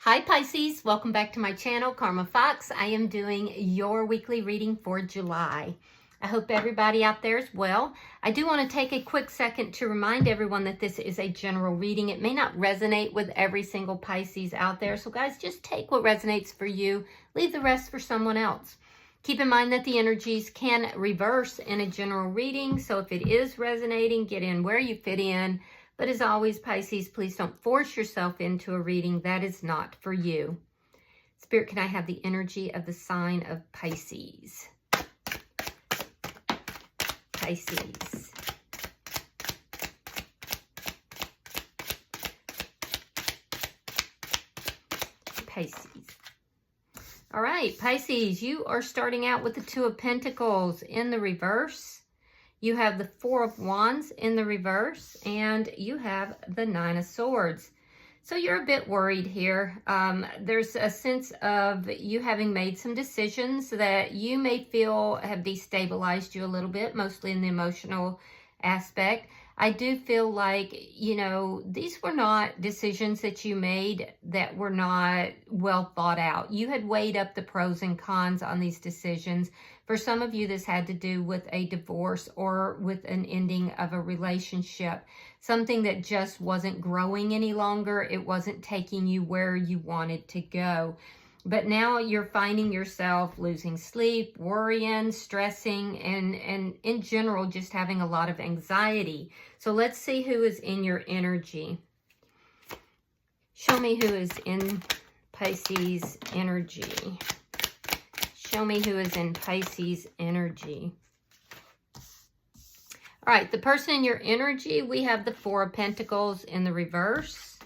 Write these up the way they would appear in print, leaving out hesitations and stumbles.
Hi Pisces, welcome back to my channel, Karma Fox. I am doing your weekly reading for July. I hope everybody out there is well. I do want to take a quick second to remind everyone that this is a general reading. It may not resonate with every single Pisces out there. So guys, just take what resonates for you. Leave the rest for someone else. Keep in mind that the energies can reverse in a general reading. So if it is resonating, get in where you fit in. But as always, Pisces, please don't force yourself into a reading that is not for you. Spirit, can I have the energy of the sign of Pisces? Pisces. Pisces. All right, Pisces, you are starting out with the Two of Pentacles in the reverse. You have the Four of Wands in the reverse, and you have the Nine of Swords. So you're a bit worried here. There's a sense of you having made some decisions that you may feel have destabilized you a little bit, mostly in the emotional aspect. I do feel like, these were not decisions that you made that were not well thought out. You had weighed up the pros and cons on these decisions. For some of you, this had to do with a divorce or with an ending of a relationship, something that just wasn't growing any longer. It wasn't taking you where you wanted to go. But now you're finding yourself losing sleep, worrying, stressing, and in general, just having a lot of anxiety. So let's see who is in your energy. Show me who is in Pisces energy. Show me who is in Pisces energy. All right, the person in your energy, we have the Four of Pentacles in the reverse.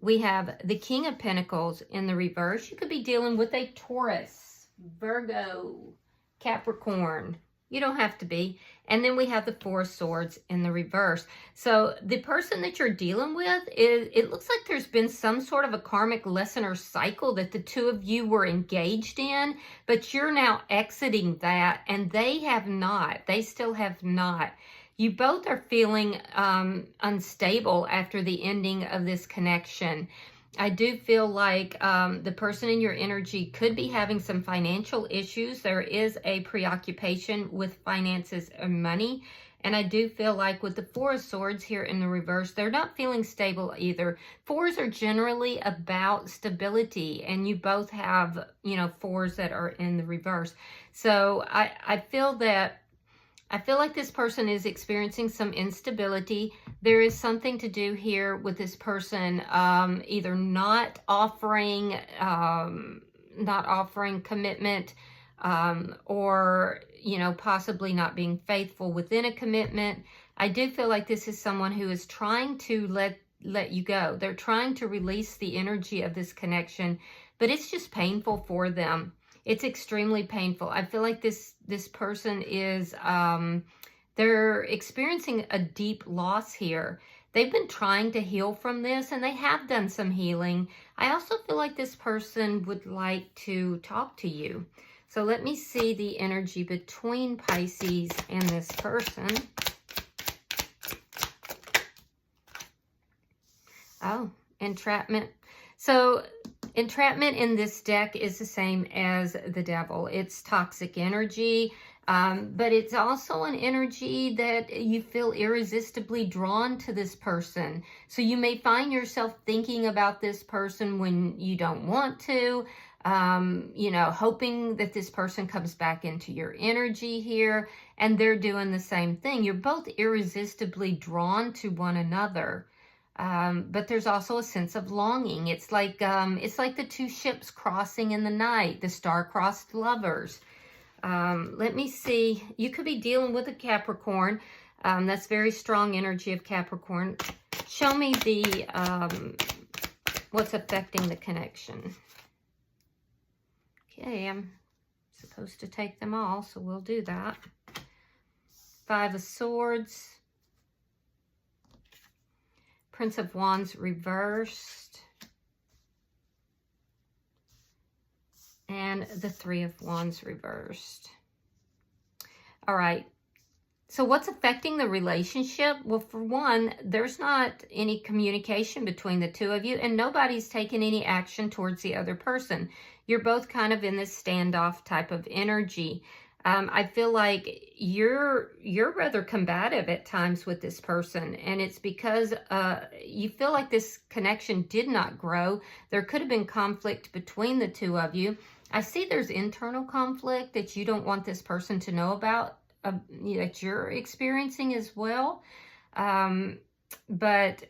We have the King of Pentacles in the reverse. You could be dealing with a Taurus, Virgo, Capricorn. You don't have to be. And then we have the Four of Swords in the reverse. So the person that you're dealing with, it looks like there's been some sort of a karmic lesson or cycle that the two of you were engaged in, but you're now exiting that, and they have not. They still have not. You both are feeling unstable after the ending of this connection. I do feel like the person in your energy could be having some financial issues. There is a preoccupation with finances and money. And I do feel like with the Four of Swords here in the reverse, they're not feeling stable either. Fours are generally about stability, and you both have, fours that are in the reverse. So I feel like this person is experiencing some instability. There is something to do here with this person either not offering commitment or, possibly not being faithful within a commitment. I do feel like this is someone who is trying to let you go. They're trying to release the energy of this connection, but it's just painful for them. It's extremely painful. I feel like this person is, they're experiencing a deep loss here. They've been trying to heal from this, and they have done some healing. I also feel like this person would like to talk to you. So let me see the energy between Pisces and this person. Oh, entrapment. So entrapment in this deck is the same as the devil. It's toxic energy, but it's also an energy that you feel irresistibly drawn to this person. So you may find yourself thinking about this person when you don't want to, hoping that this person comes back into your energy here, and they're doing the same thing. You're both irresistibly drawn to one another. But there's also a sense of longing. It's like the two ships crossing in the night, the star-crossed lovers. Let me see. You could be dealing with a Capricorn. That's very strong energy of Capricorn. Show me the what's affecting the connection. Okay, I'm supposed to take them all, so we'll do that. Five of Swords. Prince of Wands reversed. And the Three of Wands reversed. All right. So what's affecting the relationship? Well, for one, there's not any communication between the two of you, and nobody's taken any action towards the other person. You're both kind of in this standoff type of energy. I feel like you're rather combative at times with this person, and it's because you feel like this connection did not grow. There could have been conflict between the two of you. I see there's internal conflict that you don't want this person to know about, that you're experiencing as well. But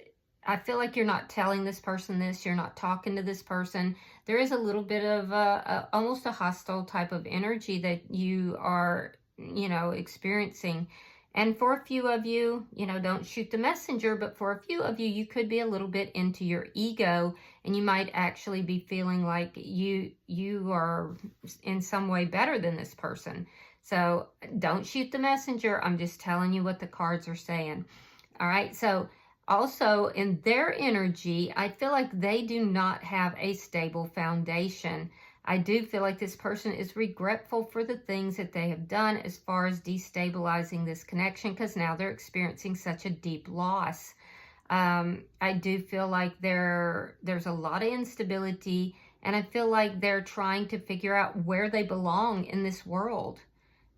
I feel like you're not telling this person this. You're not talking to this person. There is a little bit of almost a hostile type of energy that you are, experiencing. And for a few of you, don't shoot the messenger, but for a few of you, you could be a little bit into your ego, and you might actually be feeling like you are in some way better than this person. So don't shoot the messenger. I'm just telling you what the cards are saying. All right. So also in their energy, I feel like they do not have a stable foundation. I do feel like this person is regretful for the things that they have done as far as destabilizing this connection, because now they're experiencing such a deep loss. I do feel like there's a lot of instability, and I feel like they're trying to figure out where they belong in this world.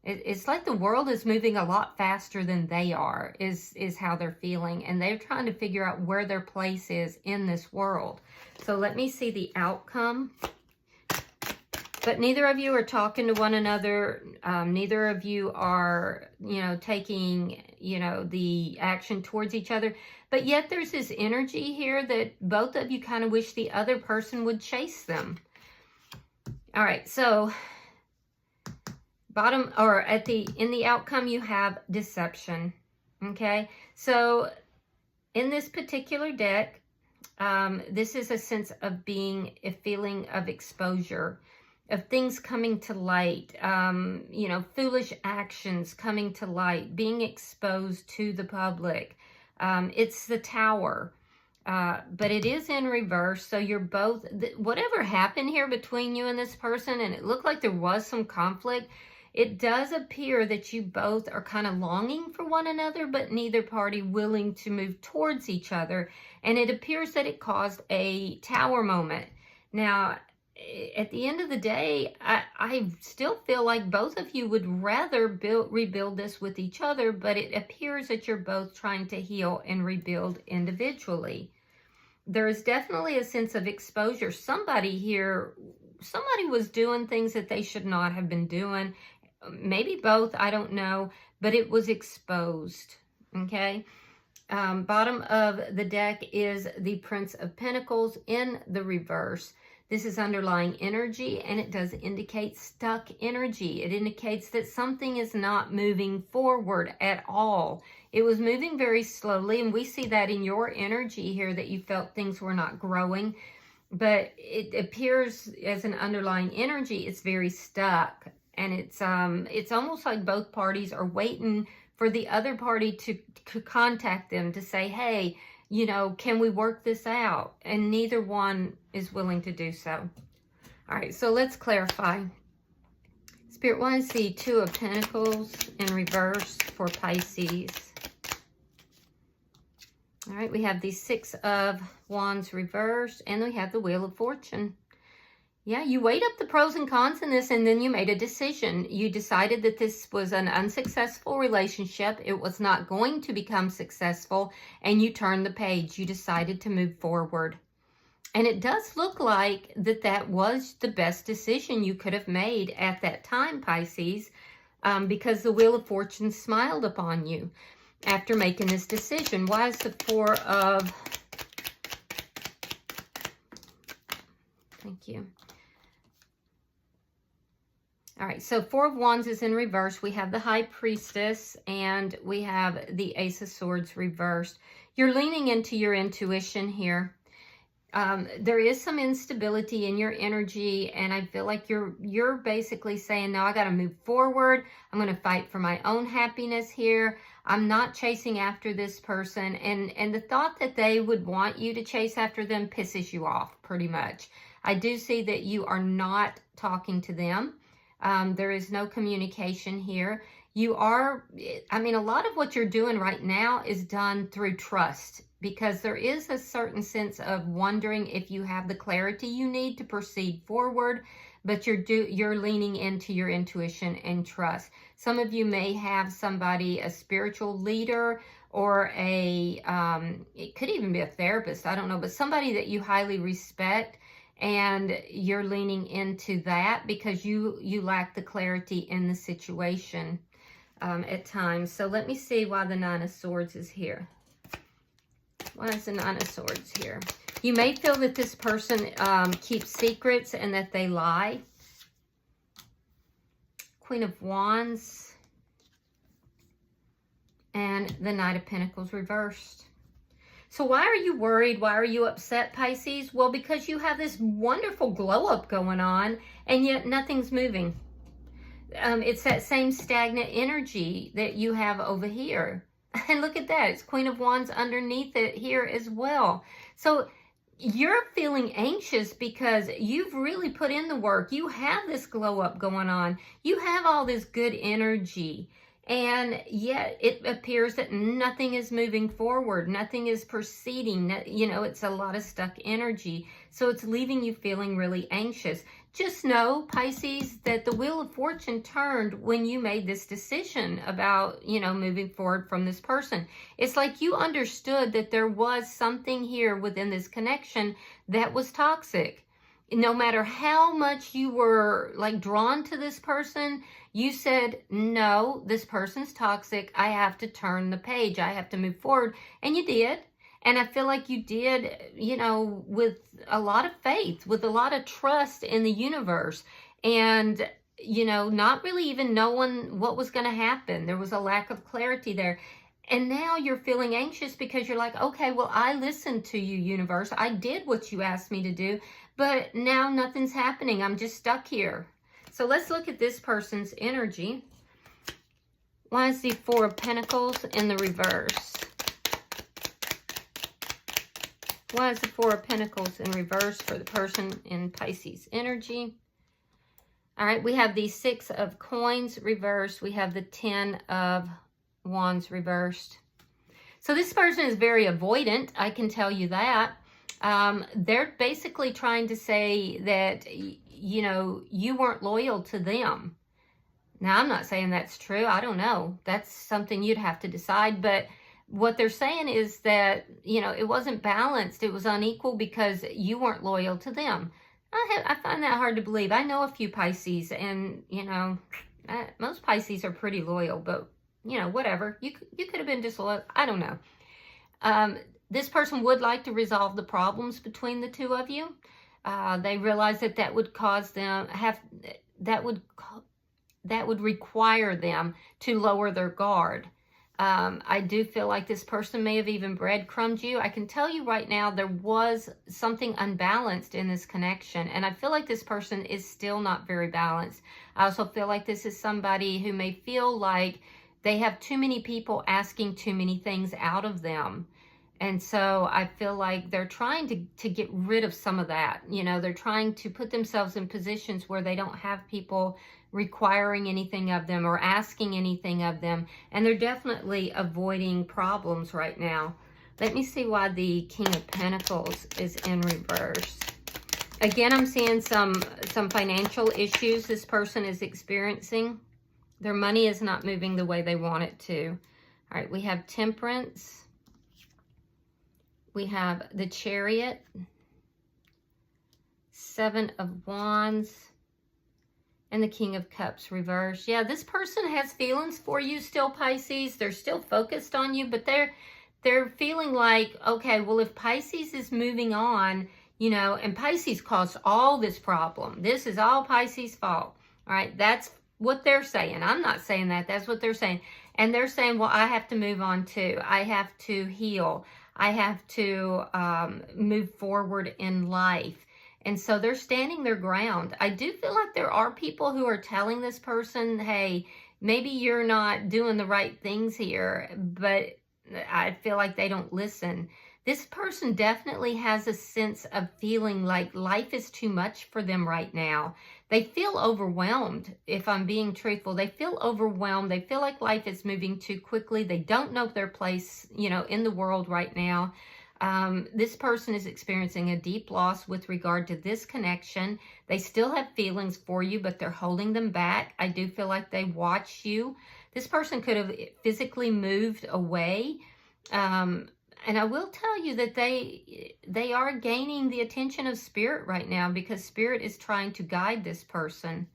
It's like the world is moving a lot faster than they are, is how they're feeling. And they're trying to figure out where their place is in this world. So let me see the outcome. But neither of you are talking to one another. Neither of you are, taking, the action towards each other. But yet there's this energy here that both of you kind of wish the other person would chase them. All right, so bottom, or in the outcome, you have deception. Okay, so in this particular deck, this is a sense of being a feeling of exposure, of things coming to light, foolish actions coming to light, being exposed to the public. It's the Tower, but it is in reverse. So you're both, whatever happened here between you and this person, and it looked like there was some conflict, it does appear that you both are kind of longing for one another, but neither party willing to move towards each other. And it appears that it caused a Tower moment. Now, at the end of the day, I still feel like both of you would rather rebuild this with each other, but it appears that you're both trying to heal and rebuild individually. There is definitely a sense of exposure. Somebody was doing things that they should not have been doing. Maybe both, I don't know, but it was exposed, okay? Bottom of the deck is the Prince of Pentacles in the reverse. This is underlying energy, and it does indicate stuck energy. It indicates that something is not moving forward at all. It was moving very slowly, and we see that in your energy here, that you felt things were not growing. But it appears as an underlying energy, it's very stuck. And it's almost like both parties are waiting for the other party to contact them to say, hey, can we work this out? And neither one is willing to do so. All right, so let's clarify. Spirit wants the Two of Pentacles in reverse for Pisces. All right, we have the Six of Wands reversed, and we have the Wheel of Fortune. Yeah, you weighed up the pros and cons in this, and then you made a decision. You decided that this was an unsuccessful relationship. It was not going to become successful, and you turned the page. You decided to move forward. And it does look like that was the best decision you could have made at that time, Pisces, because the Wheel of Fortune smiled upon you after making this decision. Why is the Four of... Thank you. All right, so Four of Wands is in reverse. We have the High Priestess, and we have the Ace of Swords reversed. You're leaning into your intuition here. There is some instability in your energy, and I feel like you're basically saying, no, I got to move forward. I'm going to fight for my own happiness here. I'm not chasing after this person, and the thought that they would want you to chase after them pisses you off pretty much. I do see that you are not talking to them. There is no communication here. You are, I mean, a lot of what you're doing right now is done through trust, because there is a certain sense of wondering if you have the clarity you need to proceed forward, but you're leaning into your intuition and trust. Some of you may have somebody, a spiritual leader, or it could even be a therapist, I don't know, but somebody that you highly respect, and you're leaning into that because you lack the clarity in the situation at times. So let me see why the Nine of Swords is here. Why is the Nine of Swords here? You may feel that this person keeps secrets and that they lie. Queen of Wands. And the Knight of Pentacles reversed. So why are you worried? Why are you upset, Pisces? Well, because you have this wonderful glow up going on, and yet nothing's moving. It's that same stagnant energy that you have over here. And look at that. It's Queen of Wands underneath it here as well. So you're feeling anxious because you've really put in the work. You have this glow up going on. You have all this good energy. And yet it appears that nothing is moving forward. Nothing is proceeding. You know, it's a lot of stuck energy. So it's leaving you feeling really anxious. Just know, Pisces, that the Wheel of Fortune turned when you made this decision about, you know, moving forward from this person. It's like you understood that there was something here within this connection that was toxic. No matter how much you were like drawn to this person, you said, no, this person's toxic. I have to turn the page. I have to move forward. And you did. And I feel like you did, you know, with a lot of faith, with a lot of trust in the universe. And, you know, not really even knowing what was going to happen. There was a lack of clarity there. And now you're feeling anxious because you're like, okay, well, I listened to you, universe. I did what you asked me to do. But now nothing's happening. I'm just stuck here. So let's look at this person's energy. Why is the Four of Pentacles in the reverse? Why is the Four of Pentacles in reverse for the person in Pisces energy? All right, we have the Six of Coins reversed. We have the Ten of Wands reversed. So this person is very avoidant, I can tell you that. They're basically trying to say that, you know, you weren't loyal to them. Now, I'm not saying that's true. I don't know. That's something you'd have to decide. But what they're saying is that, you know, it wasn't balanced. It was unequal because you weren't loyal to them. I find that hard to believe. I know a few Pisces, and, you know, most Pisces are pretty loyal, but, you know, whatever. You could have been disloyal. I don't know. This person would like to resolve the problems between the two of you. They realize that that would cause them that would require them to lower their guard. I do feel like this person may have even breadcrumbed you. I can tell you right now, there was something unbalanced in this connection, and I feel like this person is still not very balanced. I also feel like this is somebody who may feel like they have too many people asking too many things out of them. And so I feel like they're trying to get rid of some of that. You know, they're trying to put themselves in positions where they don't have people requiring anything of them or asking anything of them. And they're definitely avoiding problems right now. Let me see why the King of Pentacles is in reverse. Again, I'm seeing some financial issues this person is experiencing. Their money is not moving the way they want it to. All right, we have Temperance. We have the Chariot, Seven of Wands, and the King of Cups reversed. Yeah, this person has feelings for you still, Pisces. They're still focused on you, but they're feeling like, okay, well, if Pisces is moving on, you know, and Pisces caused all this problem. This is all Pisces' fault. All right, that's what they're saying. I'm not saying that. That's what they're saying. And they're saying, well, I have to move on too. I have to heal. I have to move forward in life. And so they're standing their ground. I do feel like there are people who are telling this person, hey, maybe you're not doing the right things here, but I feel like they don't listen. This person definitely has a sense of feeling like life is too much for them right now. They feel overwhelmed, if I'm being truthful. They feel overwhelmed. They feel like life is moving too quickly. They don't know their place, in the world right now. This person is experiencing a deep loss with regard to this connection. They still have feelings for you, but they're holding them back. I do feel like they watch you. This person could have physically moved away. And I will tell you that they are gaining the attention of Spirit right now, because Spirit is trying to guide this person.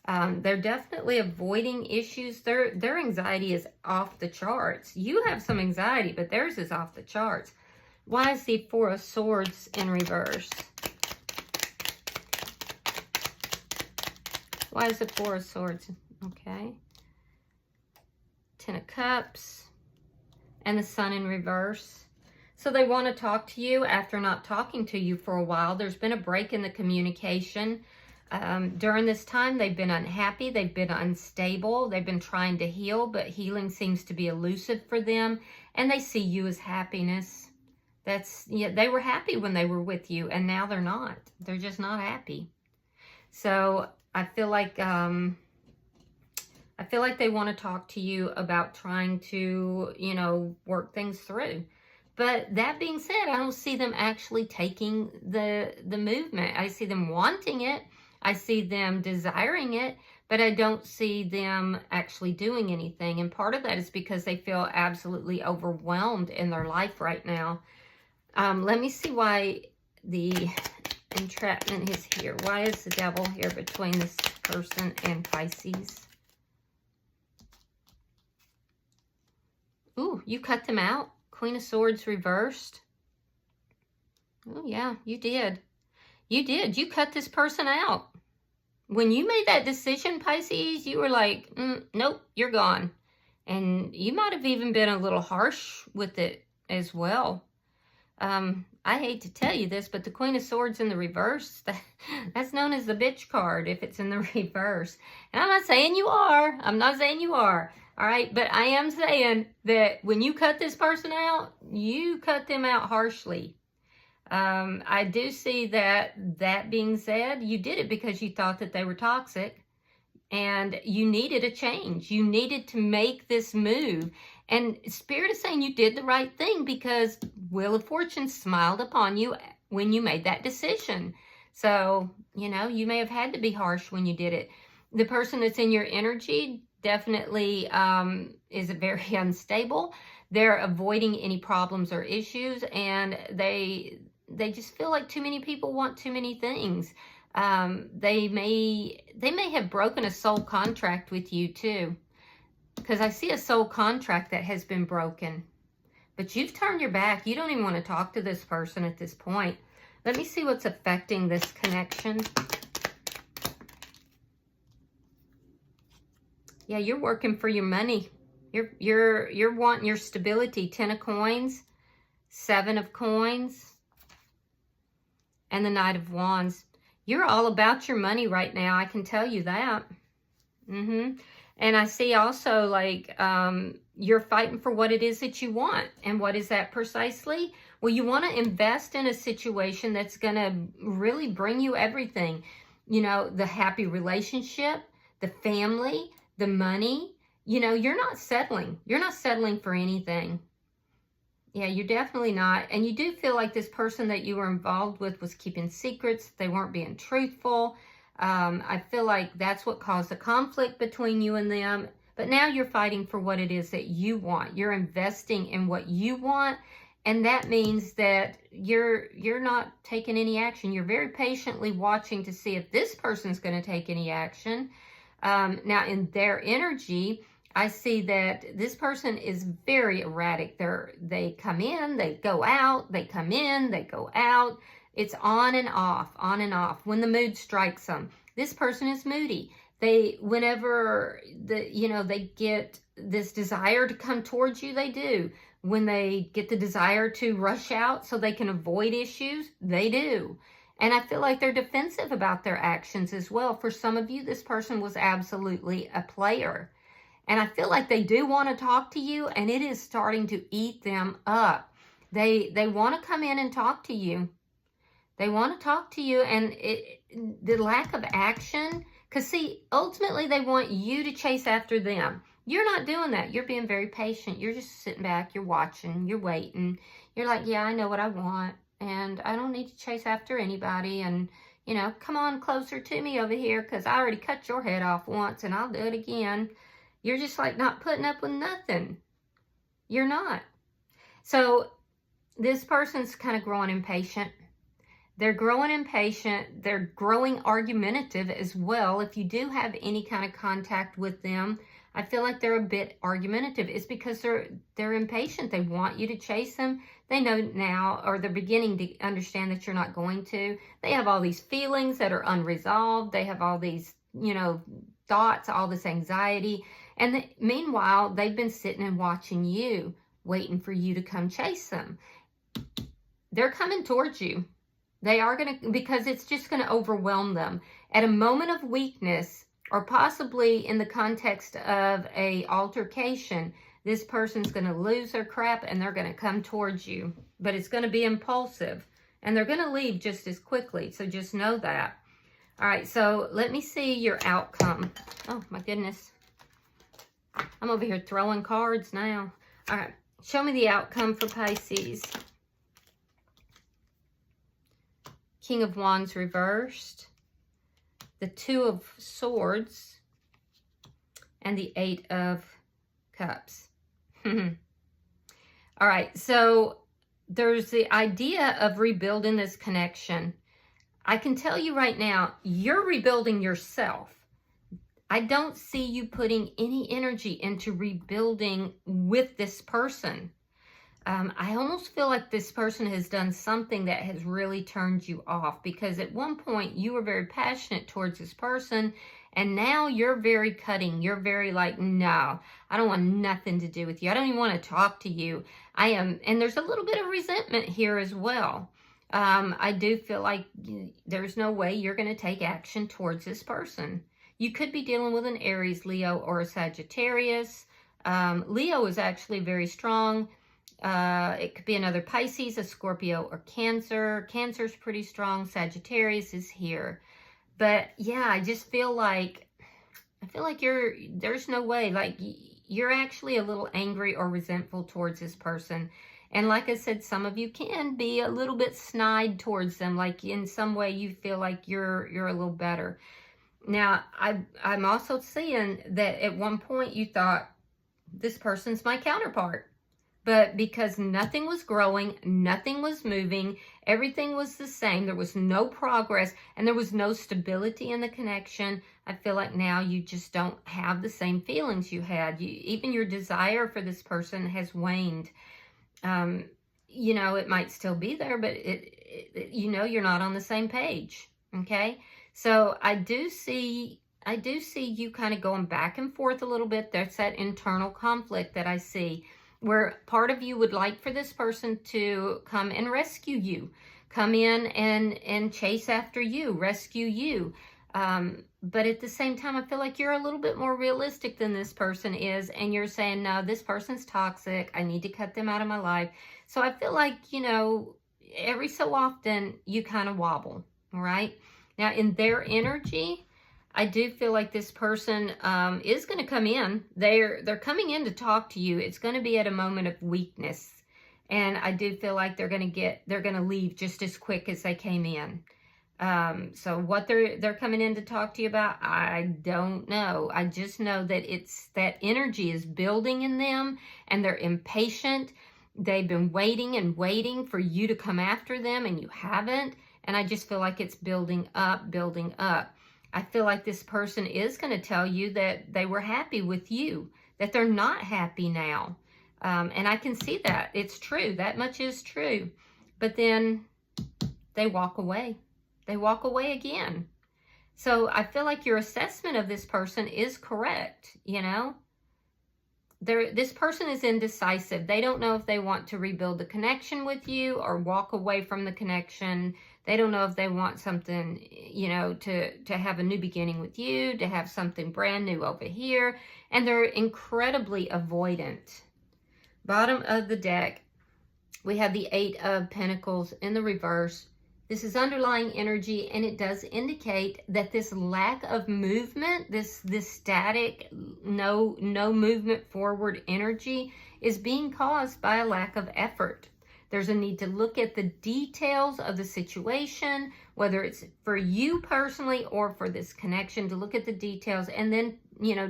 They're definitely avoiding issues. Their anxiety is off the charts. You have some anxiety, but theirs is off the charts. Why is the Four of Swords in reverse? Why is the Four of Swords? Okay. Ten of Cups. And the Sun in reverse. So they want to talk to you after not talking to you for a while. There's been a break in the communication. During this time, they've been unhappy. They've been unstable. They've been trying to heal, but healing seems to be elusive for them. And they see you as happiness. They were happy when they were with you, and now they're not. They're just not happy. So I feel like they want to talk to you about trying to, work things through. But that being said, I don't see them actually taking the movement. I see them wanting it. I see them desiring it, but I don't see them actually doing anything. And part of that is because they feel absolutely overwhelmed in their life right now. Let me see why the entrapment is here. Why is the Devil here between this person and Pisces? Ooh, you cut them out. Queen of Swords reversed. Oh, yeah, you did. You did. You cut this person out. When you made that decision, Pisces, you were like, nope, you're gone. And you might have even been a little harsh with it as well. I hate to tell you this, but the Queen of Swords in the reverse, that's known as the bitch card if it's in the reverse. And I'm not saying you are. I'm not saying you are. All right, but I am saying that when you cut this person out, you cut them out harshly. I do see that being said, you did it because you thought that they were toxic and you needed a change. You needed to make this move. And Spirit is saying you did the right thing because Wheel of Fortune smiled upon you when you made that decision. So, you may have had to be harsh when you did it. The person that's in your energy definitely is very unstable. They're avoiding any problems or issues, and they just feel like too many people want too many things. They may have broken a soul contract with you too, because I see a soul contract that has been broken. But you've turned your back. You don't even want to talk to this person at this point. Let me see what's affecting this connection. Yeah, you're working for your money. You're wanting your stability. 10 of Coins, 7 of Coins, and the Knight of Wands. You're all about your money right now. I can tell you that. And I see also like you're fighting for what it is that you want. And what is that precisely? Well, you want to invest in a situation that's going to really bring you everything. The happy relationship, the family, the money. You're not settling. You're not settling for anything. Yeah, you're definitely not. And you do feel like this person that you were involved with was keeping secrets. They weren't being truthful. I feel like that's what caused the conflict between you and them. But now you're fighting for what it is that you want. You're investing in what you want. And that means that you're not taking any action. You're very patiently watching to see if this person's going to take any action. Now, in their energy, I see that this person is very erratic. They come in, they go out, they come in, they go out. It's on and off, on and off. When the mood strikes them, this person is moody. Whenever they get this desire to come towards you, they do. When they get the desire to rush out so they can avoid issues, they do. And I feel like they're defensive about their actions as well. For some of you, this person was absolutely a player. And I feel like they do want to talk to you, and it is starting to eat them up. They want to come in and talk to you. They want to talk to you, and the lack of action, because see, ultimately they want you to chase after them. You're not doing that. You're being very patient. You're just sitting back, you're watching, you're waiting. You're like, yeah, I know what I want, and I don't need to chase after anybody, and, you know, come on closer to me over here, because I already cut your head off once, and I'll do it again. You're just like not putting up with nothing. You're not. So this person's kind of growing impatient. They're growing impatient. They're growing argumentative as well. If you do have any kind of contact with them, I feel like they're a bit argumentative. It's because they're impatient. They want you to chase them. They know now, or they're beginning to understand that you're not going to. They have all these feelings that are unresolved. They have all these, you know, thoughts, all this anxiety. And meanwhile, they've been sitting and watching you, waiting for you to come chase them. They're coming towards you. They are going to, because it's just going to overwhelm them. At a moment of weakness, or possibly in the context of a altercation, this person's going to lose their crap and they're going to come towards you. But it's going to be impulsive. And they're going to leave just as quickly. So just know that. All right, so let me see your outcome. Oh, my goodness. I'm over here throwing cards now. All right, show me the outcome for Pisces. King of Wands reversed, the Two of Swords, and the Eight of Cups. All right, so there's the idea of rebuilding this connection. I can tell you right now, you're rebuilding yourself. I don't see you putting any energy into rebuilding with this person. I almost feel like this person has done something that has really turned you off, because at one point you were very passionate towards this person, and now you're very cutting. You're very like, no, I don't want nothing to do with you. I don't even want to talk to you. And there's a little bit of resentment here as well. I do feel like there's no way you're going to take action towards this person. You could be dealing with an Aries, Leo, or a Sagittarius. Leo is actually very strong. It could be another Pisces, a Scorpio, or Cancer. Cancer's pretty strong. Sagittarius is here. But yeah, I just feel like, there's no way, like you're actually a little angry or resentful towards this person. And like I said, some of you can be a little bit snide towards them. Like in some way you feel like you're a little better. Now, I'm also seeing that at one point you thought, this person's my counterpart. But because nothing was growing, nothing was moving, everything was the same, there was no progress, and there was no stability in the connection, I feel like now you just don't have the same feelings you had. Even your desire for this person has waned. You know, it might still be there, but you know you're not on the same page, okay? So I do see you kind of going back and forth a little bit. There's that internal conflict that I see, where part of you would like for this person to come and rescue you, come in and chase after you, rescue you. But at the same time, I feel like you're a little bit more realistic than this person is, and you're saying, no, this person's toxic. I need to cut them out of my life. So I feel like, you know, every so often you kind of wobble, all right? Now, in their energy, I do feel like this person is going to come in. They're coming in to talk to you. It's going to be at a moment of weakness. And I do feel like they're going to leave just as quick as they came in. So what they're coming in to talk to you about, I don't know. I just know that that energy is building in them, and they're impatient. They've been waiting and waiting for you to come after them, and you haven't. And I just feel like it's building up, building up. I feel like this person is going to tell you that they were happy with you, that they're not happy now. And I can see that. It's true. That much is true. But then they walk away. They walk away again. So I feel like your assessment of this person is correct, you know. This person is indecisive. They don't know if they want to rebuild the connection with you or walk away from the connection. They don't know if they want something, you know, to have a new beginning with you, to have something brand new over here. And they're incredibly avoidant. Bottom of the deck, We have the 8 of Pentacles in the reverse. This is underlying energy, and it does indicate that this lack of movement, this static, no movement forward energy is being caused by a lack of effort. There's a need to look at the details of the situation, whether it's for you personally or for this connection, to look at the details and then,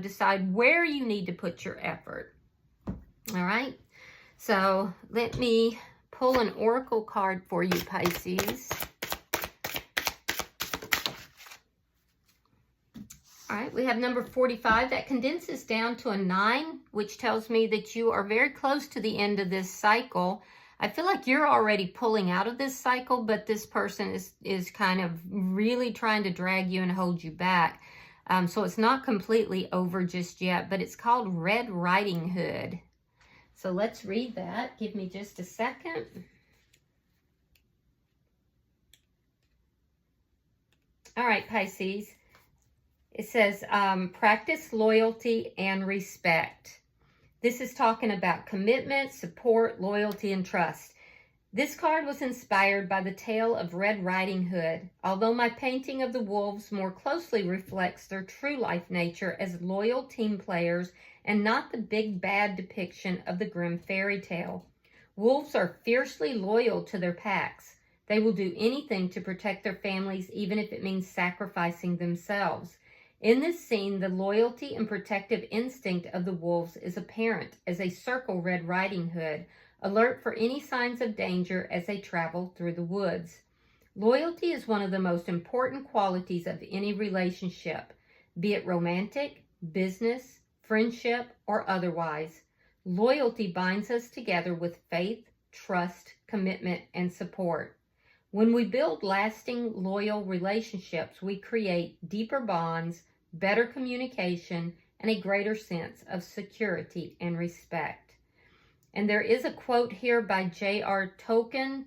decide where you need to put your effort. All right. So let me pull an oracle card for you, Pisces. All right, we have number 45. That condenses down to a 9, which tells me that you are very close to the end of this cycle. I feel like you're already pulling out of this cycle, but this person is kind of really trying to drag you and hold you back. So it's not completely over just yet, but it's called Red Riding Hood. So let's read that. Give me just a second. All right, Pisces. It says, practice loyalty and respect. This is talking about commitment, support, loyalty, and trust. This card was inspired by the tale of Red Riding Hood, although my painting of the wolves more closely reflects their true life nature as loyal team players and not the big bad depiction of the grim fairy tale. Wolves are fiercely loyal to their packs. They will do anything to protect their families, even if it means sacrificing themselves. In this scene, the loyalty and protective instinct of the wolves is apparent as they circle Red Riding Hood, alert for any signs of danger as they travel through the woods. Loyalty is one of the most important qualities of any relationship, be it romantic, business, friendship, or otherwise. Loyalty binds us together with faith, trust, commitment, and support. When we build lasting, loyal relationships, we create deeper bonds, better communication, and a greater sense of security and respect. And there is a quote here by J.R. Tolkien.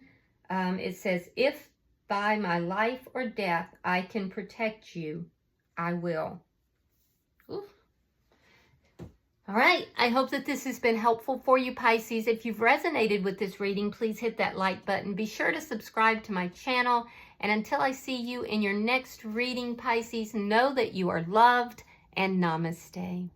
It says, "If by my life or death I can protect you, I will." Ooh. All right, I hope that this has been helpful for you, Pisces. If you've resonated with this reading, please hit that like button. Be sure to subscribe to my channel. And until I see you in your next reading, Pisces, know that you are loved, and namaste.